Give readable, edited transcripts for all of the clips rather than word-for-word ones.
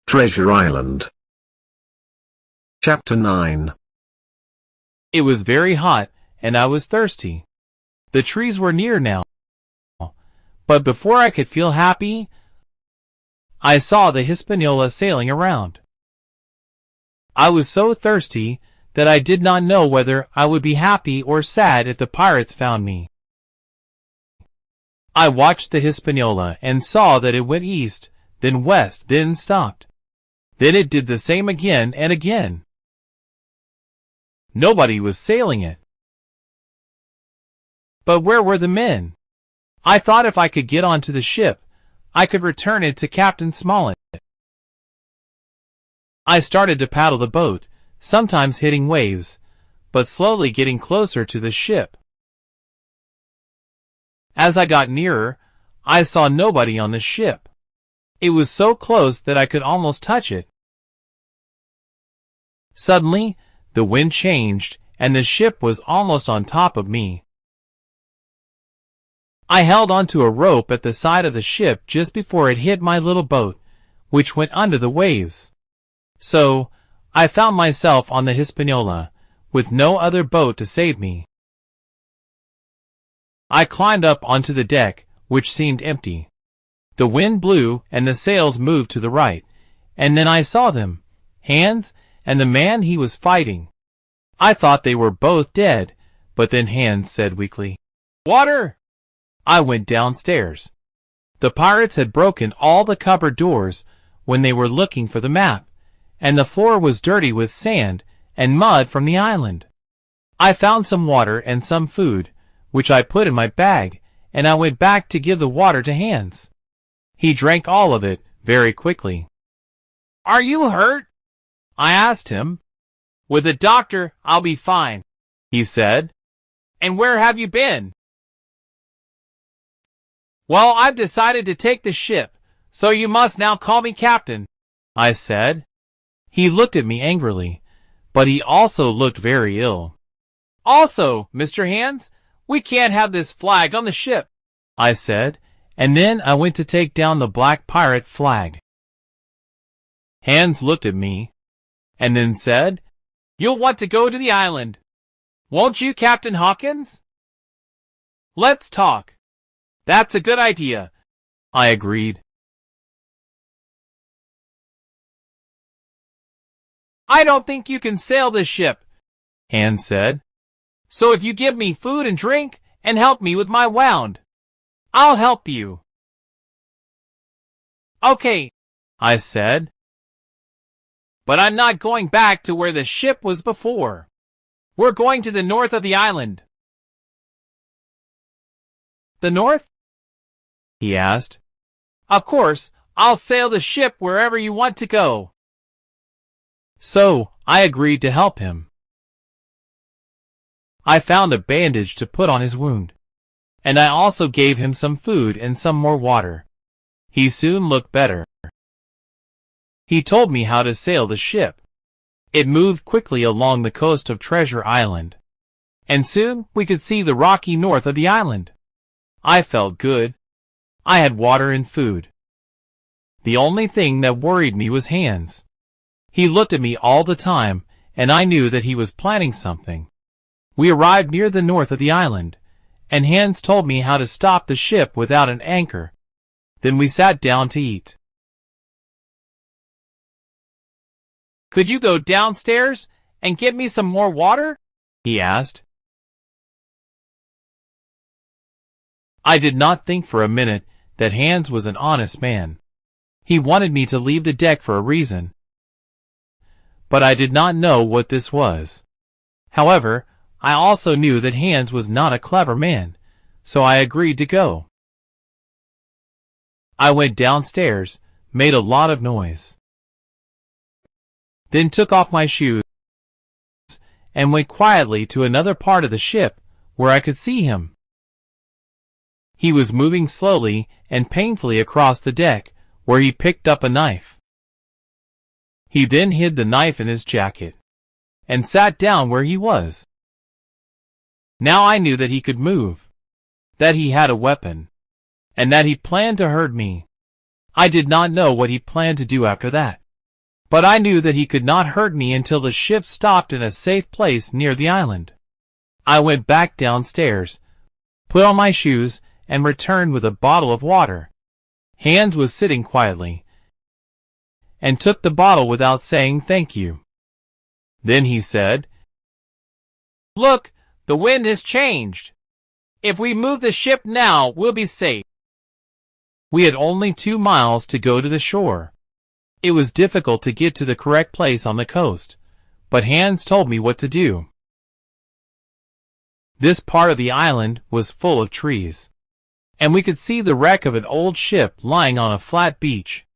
Treasure Island. Chapter 9. It was very hot, and I was thirsty. The trees were near now. But before I could feel happy, I saw the Hispaniola sailing around. I was so thirsty that I did not know whether I would be happy or sad if the pirates found me. I watched the Hispaniola and saw that it went east, then west, then stopped. Then it did the same again and again. Nobody was sailing it. But where were the men? I thought if I could get onto the ship, I could return it to Captain Smollett. I started to paddle the boat, sometimes hitting waves, but slowly getting closer to the ship. As I got nearer, I saw nobody on the ship. It was so close that I could almost touch it. Suddenly, the wind changed, and the ship was almost on top of me. I held onto a rope at the side of the ship just before it hit my little boat, which went under the waves. So, I found myself on the Hispaniola, with no other boat to save me. I climbed up onto the deck, which seemed empty. The wind blew and the sails moved to the right, and then I saw them, Hans and the man he was fighting. I thought they were both dead, but then Hans said weakly, "Water!" I went downstairs. The pirates had broken all the cupboard doors when they were looking for the map, and the floor was dirty with sand and mud from the island. I found some water and some food, which I put in my bag, and I went back to give the water to Hans. He drank all of it very quickly. "Are you hurt?" I asked him. "With a doctor, I'll be fine," he said. "And where have you been?" "Well, I've decided to take the ship, so you must now call me captain," I said. He looked at me angrily, but he also looked very ill. "Also, Mr. Hans, we can't have this flag on the ship," I said, and then I went to take down the black pirate flag. Hans looked at me, and then said, "You'll want to go to the island. Won't you, Captain Hawkins?" "Let's talk." "That's a good idea," I agreed. "I don't think you can sail this ship," Hans said. "So if you give me food and drink and help me with my wound, I'll help you." "Okay," I said. "But I'm not going back to where the ship was before. We're going to the north of the island." "The north?" he asked. "Of course, I'll sail the ship wherever you want to go." So, I agreed to help him. I found a bandage to put on his wound, and I also gave him some food and some more water. He soon looked better. He told me how to sail the ship. It moved quickly along the coast of Treasure Island, and soon we could see the rocky north of the island. I felt good. I had water and food. The only thing that worried me was Hans. He looked at me all the time, and I knew that he was planning something. We arrived near the north of the island, and Hans told me how to stop the ship without an anchor. Then we sat down to eat. "Could you go downstairs and get me some more water?" he asked. I did not think for a minute that Hans was an honest man. He wanted me to leave the deck for a reason, but I did not know what this was. However, I also knew that Hans was not a clever man, so I agreed to go. I went downstairs, made a lot of noise, then took off my shoes and went quietly to another part of the ship where I could see him. He was moving slowly and painfully across the deck, where he picked up a knife. He then hid the knife in his jacket and sat down where he was. Now I knew that he could move, that he had a weapon, and that he planned to hurt me. I did not know what he planned to do after that. but I knew that he could not hurt me until the ship stopped in a safe place near the island. I went back downstairs, put on my shoes, and returned with a bottle of water. Hans was sitting quietly, and took the bottle without saying thank you. Then he said, "Look, the wind has changed. If we move the ship now, we'll be safe." We had only 2 miles to go to the shore. It was difficult to get to the correct place on the coast, but Hans told me what to do. This part of the island was full of trees, and we could see the wreck of an old ship lying on a flat beach.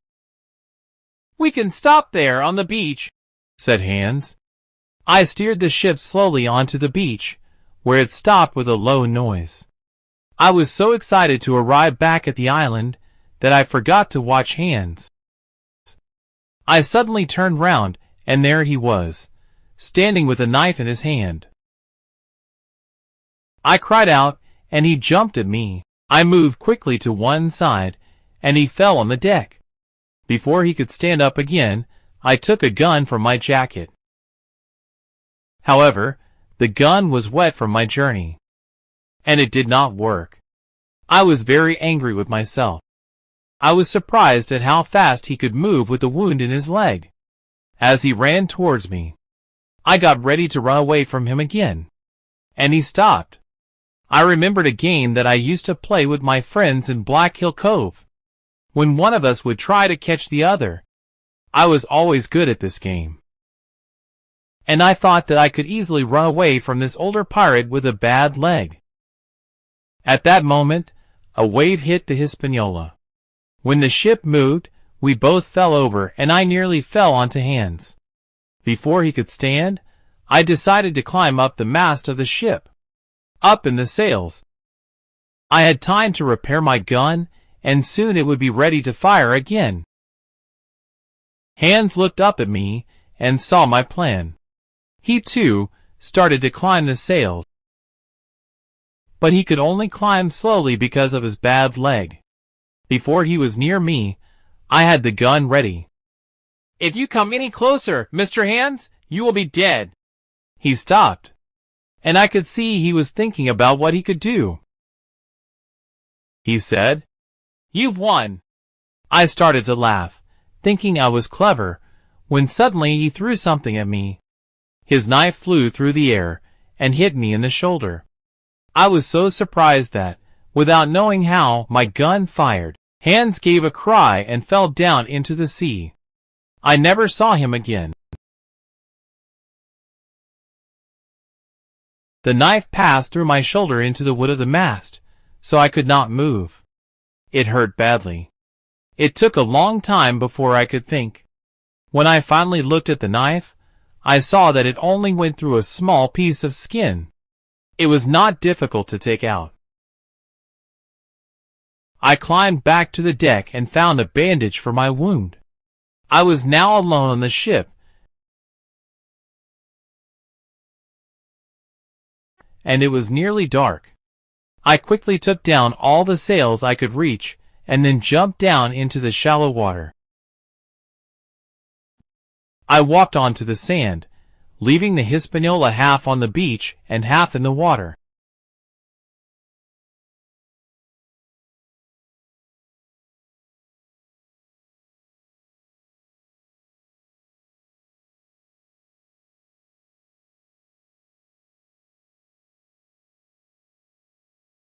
"We can stop there on the beach," said Hans. I steered the ship slowly onto the beach, where it stopped with a low noise. I was so excited to arrive back at the island that I forgot to watch Hans. I suddenly turned round, and there he was, standing with a knife in his hand. I cried out, and he jumped at me. I moved quickly to one side, and he fell on the deck. Before he could stand up again, I took a gun from my jacket. However, the gun was wet from my journey, and it did not work. I was very angry with myself. I was surprised at how fast he could move with the wound in his leg. As he ran towards me, I got ready to run away from him again, and he stopped. I remembered a game that I used to play with my friends in Black Hill Cove. When one of us would try to catch the other, I was always good at this game, and I thought that I could easily run away from this older pirate with a bad leg. At that moment, a wave hit the Hispaniola. When the ship moved, we both fell over, and I nearly fell onto Hans. Before he could stand, I decided to climb up the mast of the ship, up in the sails. I had time to repair my gun, and soon it would be ready to fire again. Hans looked up at me and saw my plan. He, too, started to climb the sails, but he could only climb slowly because of his bad leg. Before he was near me, I had the gun ready. "If you come any closer, Mr. Hans, you will be dead." He stopped, and I could see he was thinking about what he could do. He said, "You've won." I started to laugh, thinking I was clever, when suddenly he threw something at me. His knife flew through the air and hit me in the shoulder. I was so surprised that, without knowing how, my gun fired. Hans gave a cry and fell down into the sea. I never saw him again. The knife passed through my shoulder into the wood of the mast, so I could not move. It hurt badly. It took a long time before I could think. When I finally looked at the knife, I saw that it only went through a small piece of skin. It was not difficult to take out. I climbed back to the deck and found a bandage for my wound. I was now alone on the ship, and it was nearly dark. I quickly took down all the sails I could reach, and then jumped down into the shallow water. I walked onto the sand, leaving the Hispaniola half on the beach and half in the water.